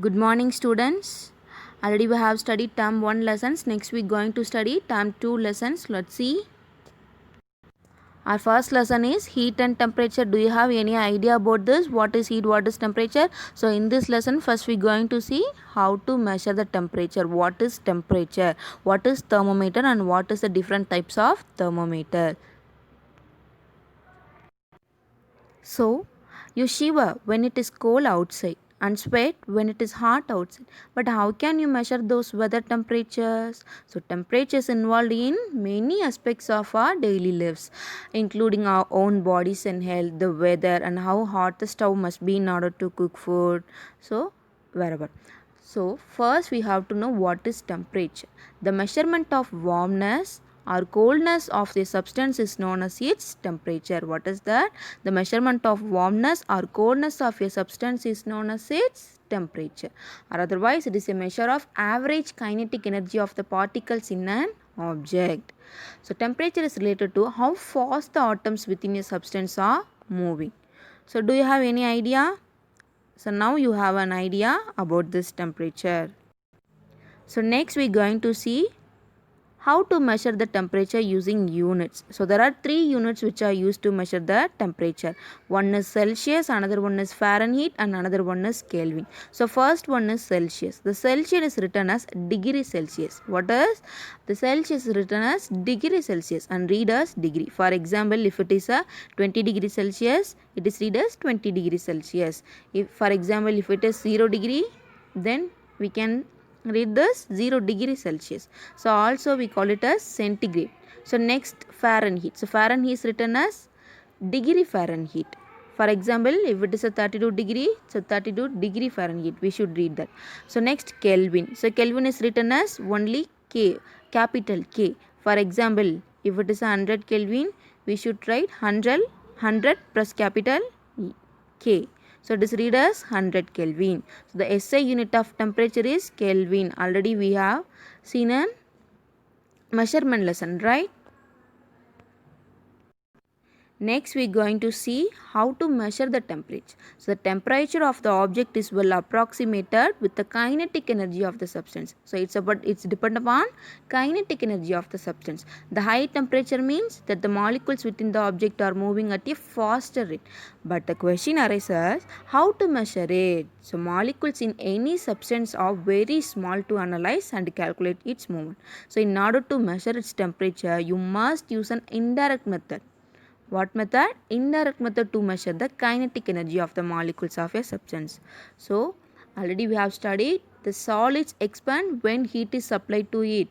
Good morning, students. Already we have studied term 1 lessons. Next week going to study term 2 lessons. Let's see. Our first lesson is heat and temperature. Do you have any idea about this? What is heat? What is temperature? So in this lesson first we going to see how to measure the temperature. What is temperature? What is thermometer and what is the different types of thermometer? So, you shiver when it is cold outside and sweat when it is hot outside. But how can you measure those weather temperatures? So, temperatures involved in many aspects of our daily lives, including our own bodies and health, the weather, and how hot the stove must be in order to cook food. So, wherever. So, first we have to know what is temperature. The measurement of warmness or coldness of the substance is known as its temperature. What is that? The measurement of warmness or coldness of a substance is known as its temperature. Or otherwise, it is a measure of average kinetic energy of the particles in an object. So, temperature is related to how fast the atoms within a substance are moving. So, do you have any idea? So now you have an idea about this temperature. So next we are going to see how to measure the temperature using units. So there are three units which are used to measure the temperature. One is Celsius, another one is Fahrenheit and another one is Kelvin. So first one is Celsius. The Celsius is written as degree Celsius. What is? The Celsius is written as degree Celsius and read as degree. For example, if it is a 20 degree Celsius, it is read as 20 degree Celsius. If for example, if it is 0 degree, then we can read this 0 degree Celsius. So also we call it as centigrade. So next Fahrenheit. So Fahrenheit is written as degree Fahrenheit. For example, if it is a 32 degree, so 32 degree Fahrenheit, we should read that. So next Kelvin. So Kelvin is written as only K, capital K. For example, if it is a 100 Kelvin, we should write 100 plus capital K. So it is read as 100 Kelvin. So the SI unit of temperature is Kelvin. Already we have seen a measurement lesson, right? Next we are going to see how to measure the temperature. So the temperature of the object is well approximated with the kinetic energy of the substance. So it's depend upon kinetic energy of the substance. The high temperature means that the molecules within the object are moving at a faster rate. But the question arises, how to measure it? So molecules in any substance are very small to analyze and calculate its movement. So in order to measure its temperature, you must use an indirect method. What method? Indirect method to measure the kinetic energy of the molecules of a substance. So, already we have studied the solids expand when heat is supplied to it.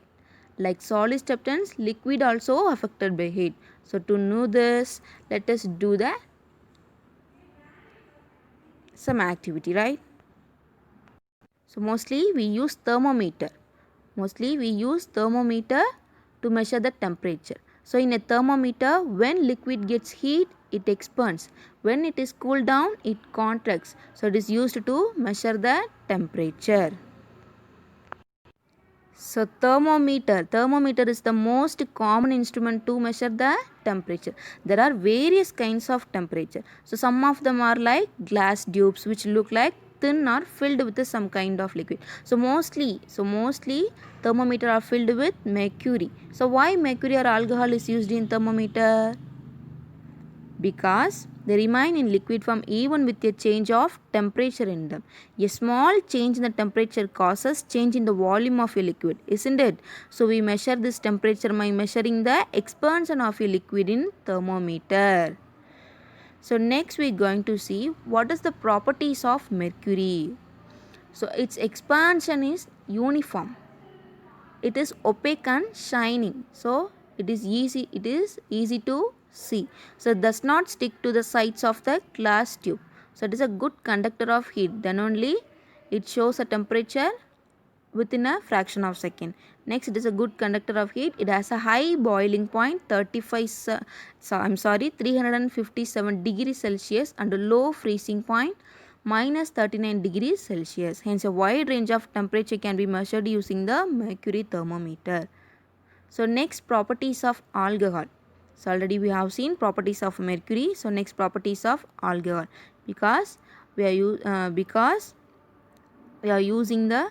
Like solid substance, liquid also affected by heat. So, to know this, let us do the some activity, right? So, mostly we use thermometer. Mostly we use thermometer to measure the temperature. So in a thermometer, when liquid gets heat, it expands. When it is cooled down, it contracts. So it is used to measure the temperature. So thermometer is the most common instrument to measure the temperature. There are various kinds of temperature. So some of them are like glass tubes which look like thin or filled with some kind of liquid. So mostly thermometer are filled with mercury. So why mercury or alcohol is used in thermometer? Because they remain in liquid form even with a change of temperature in them. A small change in the temperature causes change in the volume of a liquid, isn't it? So we measure this temperature by measuring the expansion of a liquid in thermometer. So next we are going to see what is the properties of mercury. So its expansion is uniform. It is opaque and shining. So it is easy to see. So it does not stick to the sides of the glass tube. So it is a good conductor of heat. Then only it shows a temperature within a fraction of second. Next, it is a good conductor of heat. It has a high boiling point 357 degrees Celsius and a low freezing point minus 39 degrees Celsius. Hence, a wide range of temperature can be measured using the mercury thermometer. So, next, properties of alcohol. So, already we have seen properties of mercury. So, next, properties of alcohol. Because we are using the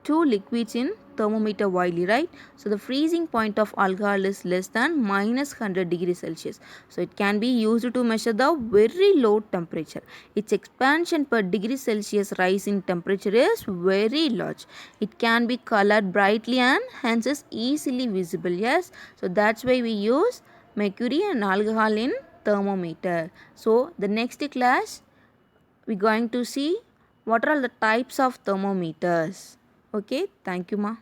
two liquids in thermometer widely, right? So the freezing point of alcohol is less than minus 100 degrees Celsius. So it can be used to measure the very low temperature. Its expansion per degree Celsius rise in temperature is very large. It can be colored brightly and hence is easily visible. Yes, so that's why we use mercury and alcohol in thermometer. So the next class we're going to see what are all the types of thermometers. Okay, thank you, ma.